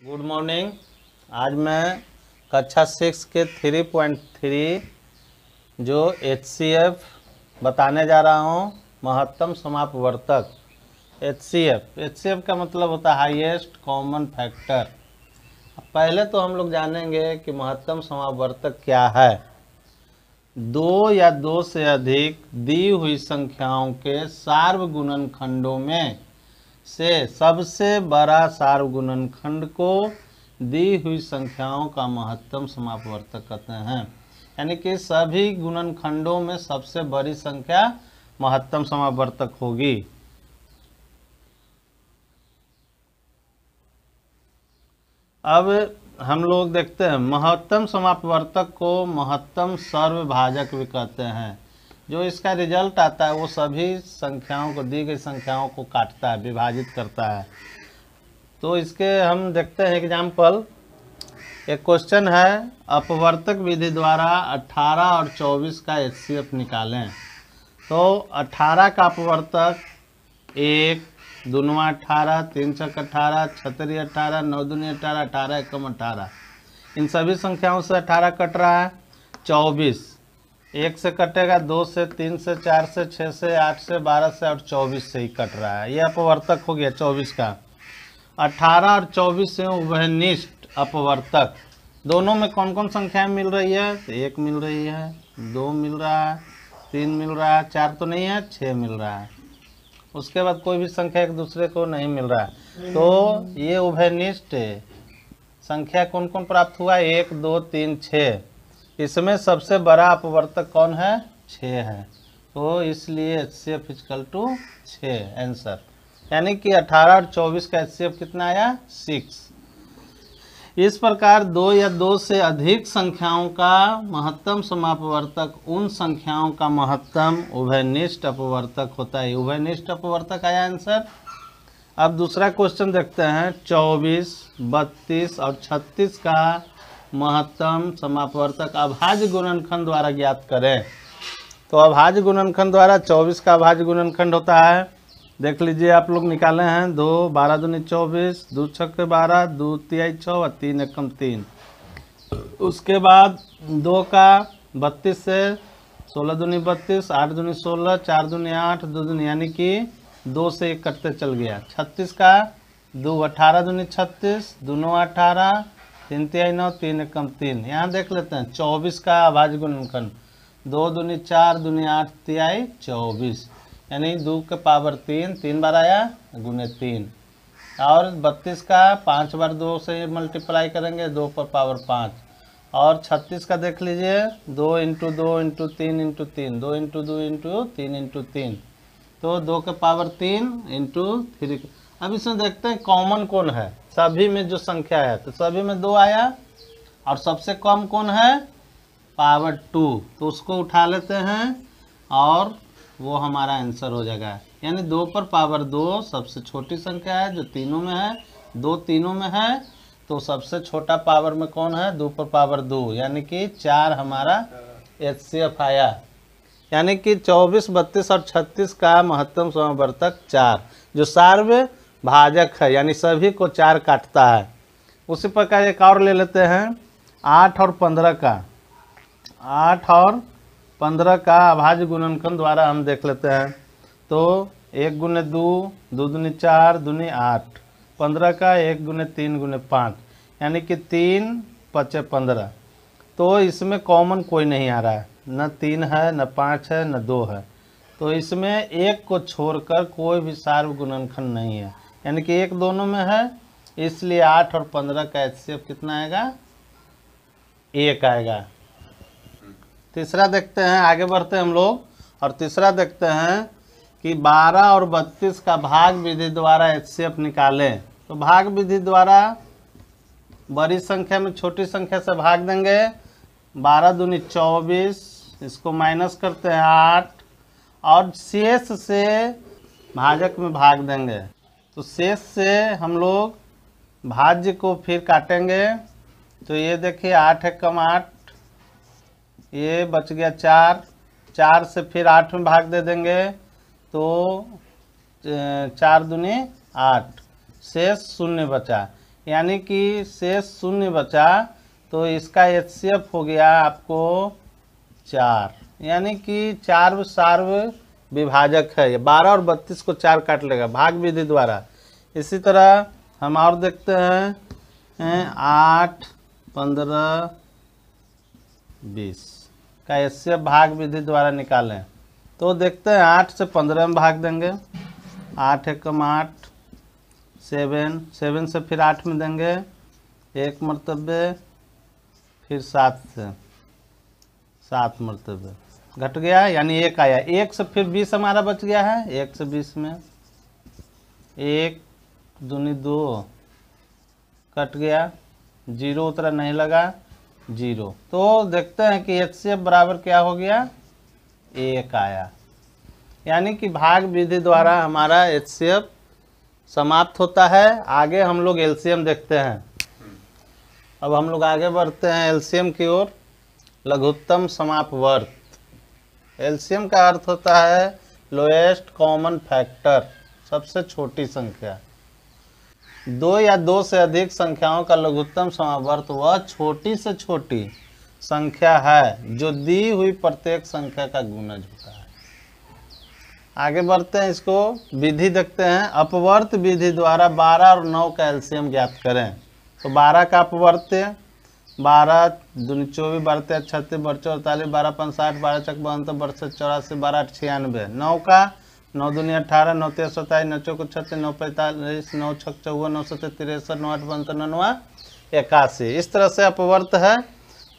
Good morning. आज मैं कक्षा 6 के 3.3 जो HCF बताने जा रहा हूँ। महत्तम समापवर्तक HCF का मतलब होता है हाईएस्ट कॉमन फैक्टर। पहले तो हम लोग जानेंगे कि महत्तम समापवर्तक क्या है। दो या दो से अधिक दी हुई संख्याओं के सार्वगुणनखंडों में से सबसे बड़ा सार्वगुणनखंड को दी हुई संख्याओं का महत्तम समापवर्तक कहते हैं। यानी कि सभी गुणनखंडों में सबसे बड़ी संख्या महत्तम समापवर्तक होगी। अब हम लोग देखते हैं महत्तम समापवर्तक को महत्तम सर्वभाजक भी कहते हैं। जो इसका रिजल्ट आता है वो सभी संख्याओं को, दी गई संख्याओं को काटता है, विभाजित करता है। तो इसके हम देखते हैं एग्जाम्पल। एक क्वेश्चन है, अपवर्तक विधि द्वारा 18 और 24 का HCF निकालें। तो 18 का अपवर्तक 1, दूनुआ 18, 3 छक 18, 6 18, 9 दूनी 18, 18 एकम 18। इन सभी संख्याओं से 18 कट रहा है। 24 1 से कटेगा, 2 से, 3 से, 4 से, 6 से, 8 से, 12 से और 24 से ही कट रहा है। ये अपवर्तक हो गया 24 का। 18 और 24 से उभयनिष्ठ अपवर्तक दोनों में कौन कौन संख्याएं मिल रही है? तो 1 मिल रही है, 2 मिल रहा है, 3 मिल रहा है, 4 तो नहीं है, 6 मिल रहा है। उसके बाद कोई भी संख्या एक दूसरे को नहीं मिल रहा है। तो ये उभयनिष्ठ संख्या कौन कौन प्राप्त हुआ? 1, 2, 3, 6। इसमें सबसे बड़ा अपवर्तक कौन है? 6 है। तो इसलिए HCF = 6 आंसर। यानी कि 18 और 24 का HCF कितना आया? 6। इस प्रकार दो या दो से अधिक संख्याओं का महत्तम समापवर्तक उन संख्याओं का महत्तम उभयनिष्ठ अपवर्तक होता है। उभयनिष्ठ अपवर्तक आया आंसर। अब दूसरा क्वेश्चन देखते हैं। 24, 32 और 36 का महत्तम समापवर्तक अभाज्य गुणनखंड द्वारा ज्ञात करें। तो अभाज्य गुणनखंड द्वारा 24 का अभाज्य गुणनखंड होता है, देख लीजिए आप लोग निकाले हैं। 2 12 दूनी 24, 2 छक 12, 2 तिहाई 6 और 3 एकम 3। उसके बाद 2 का 32 से 16 दूनी 32, 8 दूनी 16, 4 दूनी 8, 2 दूनी, यानी कि 2 से 1 कटते चल गया। 36 का 2 18 दूनी 36, 2 9 18, 3 तिहाई 9, 3 एकम 3। यहाँ देख लेते हैं 24 का अभाज्य गुणनखंड 2 दूनी 4, दूनी 8 तिहाई 24, यानी 2 के पावर 3, 3 बार आया गुने 3। और 32 का 5 बार 2 से मल्टीप्लाई करेंगे, 2 पर पावर 5। और 36 का देख लीजिए 2 × 2 × 3 × 3, 2 × 2 × 3 × 3। तो 2 के पावर 3 × 3। अब इसमें देखते हैं कॉमन कौन है। सभी में जो संख्या है तो सभी में 2 आया, और सबसे कम कौन है? पावर 2। तो उसको उठा लेते हैं और वो हमारा आंसर हो जाएगा। यानी 2 पर पावर 2 सबसे छोटी संख्या है जो तीनों में है। 2 तीनों में है तो सबसे छोटा पावर में कौन है? 2 पर पावर 2, यानी कि 4 हमारा HCF आया। यानी कि 24, 32 और 36 का महत्तम समापवर्तक 4 जो सार्वभाजक है, यानी सभी को 4 काटता है। उसी प्रकार एक और ले लेते हैं 8 और 15 का। 8 और 15 का अभाज्य गुणनखंड द्वारा हम देख लेते हैं। तो 1 × 2, 2 दूनी 4, दूनी 8। 15 का 1 × 3 × 5, यानी कि 3 5 15। तो इसमें कॉमन कोई नहीं आ रहा है, न 3 है, न 5 है, न 2 है। तो इसमें 1 को छोड़कर कोई भी सार्वगुणनखंड नहीं है, यानी कि 1 दोनों में है। इसलिए 8 और 15 का HCF कितना आएगा? 1 आएगा। तीसरा देखते हैं, आगे बढ़ते हैं हम लोग, और तीसरा देखते हैं कि 12 और 32 का भाग विधि द्वारा HCF निकालें। तो भाग विधि द्वारा बड़ी संख्या में छोटी संख्या से भाग देंगे। 12 दूनी 24, इसको माइनस करते हैं 8, और शेष से भाजक में भाग देंगे। तो शेष से हम लोग भाज्य को फिर काटेंगे। तो ये देखिए 8 एकम 8, ये बच गया 4। 4 से फिर 8 में भाग दे देंगे तो 4 दूनी 8, शेष 0 बचा। यानी कि शेष शून्य बचा, तो इसका HCF हो गया आपको 4, यानी कि 4 सार्व विभाजक है। ये 12 और 32 को 4 काट लेगा भाग विधि द्वारा। इसी तरह हम और देखते हैं 8, 15, 20 का HCF भाग विधि द्वारा निकालें। तो देखते हैं 8 से 15 में भाग देंगे, 8 एकम 8, 7 से फिर 8 में देंगे 1 मरतबे, फिर 7 से 7 मरतबे घट गया, यानी 1 आया। 1 से फिर 20 हमारा बच गया है, 1 से 20 में 1 दूनी 2 कट गया, 0 उतरा नहीं लगा, 0। तो देखते हैं कि HCF बराबर क्या हो गया, 1 आया। यानी कि भाग विधि द्वारा हमारा HCF समाप्त होता है। आगे हम लोग LCM देखते हैं। अब हम लोग आगे बढ़ते हैं LCM की ओर। लघुत्तम समापवर्त। LCM का अर्थ होता है लोएस्ट कॉमन फैक्टर, सबसे छोटी संख्या। 2 या 2 से अधिक संख्याओं का लघुत्तम समापवर्त वह छोटी से छोटी संख्या है जो दी हुई प्रत्येक संख्या का गुणज होता है। आगे बढ़ते हैं, इसको विधि देखते हैं। अपवर्त विधि द्वारा 12 और 9 का LCM ज्ञात करें। तो 12 का अपवर्त्य 12 दूनी 24, 12 3 36, 12 44, 12 5 60, 12 चक 72, 12 7 84, 12 8 96। 9 का 9 दूनी 18, 9 3 27, 9 चौको 36, 9 45, 9 6 54, 9 7 63, 9 8 52, 9 81। इस तरह से अपवर्त है।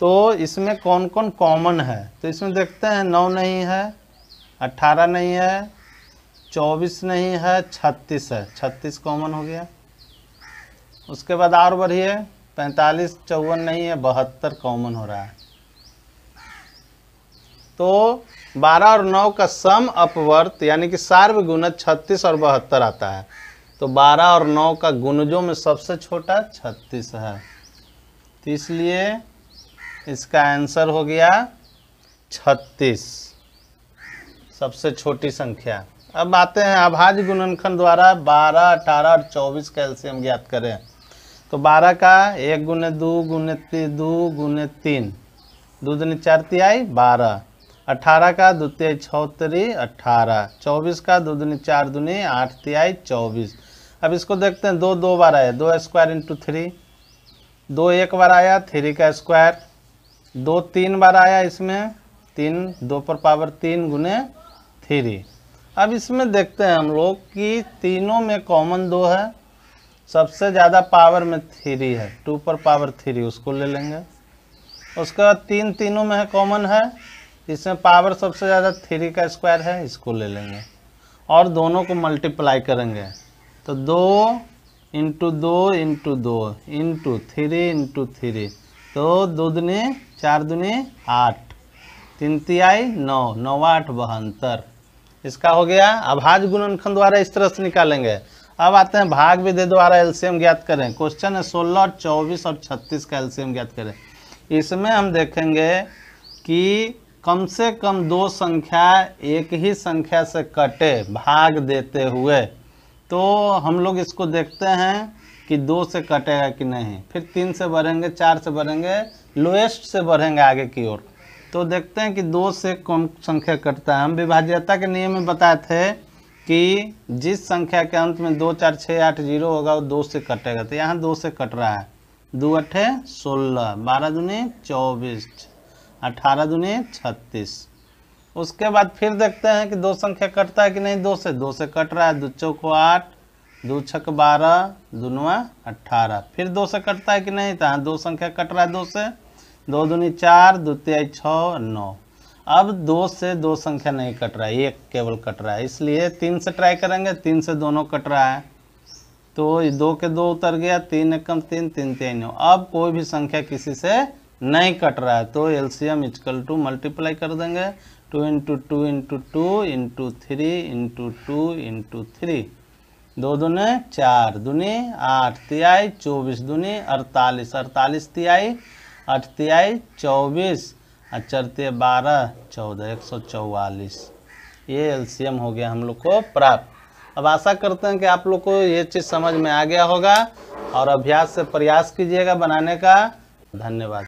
तो इसमें कौन कौन कॉमन है, तो इसमें देखते हैं 9 नहीं है, 18 नहीं है, 24 नहीं है, 36 है, 36 कॉमन हो गया। उसके बाद और बढ़िए 45 54 नहीं है, 72 कॉमन हो रहा है। तो 12 और 9 का सम अपवर्त यानी कि सार्वगुणज 36 और 72 आता है। तो 12 और 9 का गुणजों में सबसे छोटा 36 है, तो इसलिए इसका आंसर हो गया 36, सबसे छोटी संख्या। अब आते हैं अभाज्य गुणनखंड द्वारा 12, 18 और 24 का LCM ज्ञात करें। तो 12 का 1 गुने 2 गुने 3, 2 गुने 3, 2 दूनी 4 तिहाई 12। 18 का 2 तिहाई 6 तिरी 18। 24 का 2 दूनी 4 दूनी 8 तिहाई 24। अब इसको देखते हैं, 2 2 बार आया, 2 स्क्वायर इंटू 3, 2 1 बार आया 3 का स्क्वायर, 2 3 बार आया इसमें 3, 2 पर पावर 3 गुने 3। अब इसमें देखते हैं हम लोग कि तीनों में कॉमन 2 है, सबसे ज़्यादा पावर में 3 है, 2 पर पावर 3 उसको ले लेंगे। उसके बाद 3 तीनों में है कॉमन है, इसमें पावर सबसे ज़्यादा 3 का स्क्वायर है, इसको ले लेंगे और दोनों को मल्टीप्लाई करेंगे। तो 2 इंटू 2 इंटू 2 इंटू 3 इंटू 3, तो 2 दूनी 4 दूनी 8, 3 तिहाई 9, 9 8 72। इसका हो गया। अभाज्य गुणनखंड द्वारा इस तरह से निकालेंगे। अब आते हैं भाग विधि द्वारा LCM ज्ञात करें। क्वेश्चन है 16 और 24 और 36 का LCM ज्ञात करें। इसमें हम देखेंगे कि कम से कम 2 संख्या एक ही संख्या से कटे भाग देते हुए। तो हम लोग इसको देखते हैं कि 2 से कटेगा कि नहीं, फिर 3 से बढ़ेंगे, 4 से बढ़ेंगे, लोएस्ट से बढ़ेंगे आगे की ओर। तो देखते हैं कि 2 से कम संख्या कटता है। हम विभाज्यता के नियम में बताए थे कि जिस संख्या के अंत में 2 4 6 8 0 होगा वो 2 से कटेगा। तो यहाँ 2 से कट रहा है, 2 8 16, 12 दूनी 24, 18 दूनी 36। उसके बाद फिर देखते हैं कि 2 संख्या कटता है कि नहीं। 2 से कट रहा है, 2 चौको 8, 2 छक 12, 2 नवा 18। फिर 2 से कटता है कि नहीं, तो यहाँ 2 संख्या कट रहा है 2 से, 2 दूनी 4, 2 तिहाई 6 9। अब 2 से 2 संख्या नहीं कट रहा है, 1 केवल कट रहा है, इसलिए 3 से ट्राई करेंगे। 3 से दोनों कट रहा है, तो 2 के 2 उतर गया, 3 एकम 3, 3 तिहाई 9। अब कोई भी संख्या किसी से नहीं कट रहा है, तो LCM इक्वल टू मल्टीप्लाई कर देंगे, 2 into 2 into 2 into 3 into 2 into 3, 2 दूने 4 दूनी 8 तिहाई 24 दूनी 48, 48 तिहाई 8 तिहाई 24, 4 तिहाई 12 14, 144। ये LCM हो गया हम लोग को प्राप्त। अब आशा करते हैं कि आप लोग को ये चीज़ समझ में आ गया होगा और अभ्यास से प्रयास कीजिएगा बनाने का। धन्यवाद।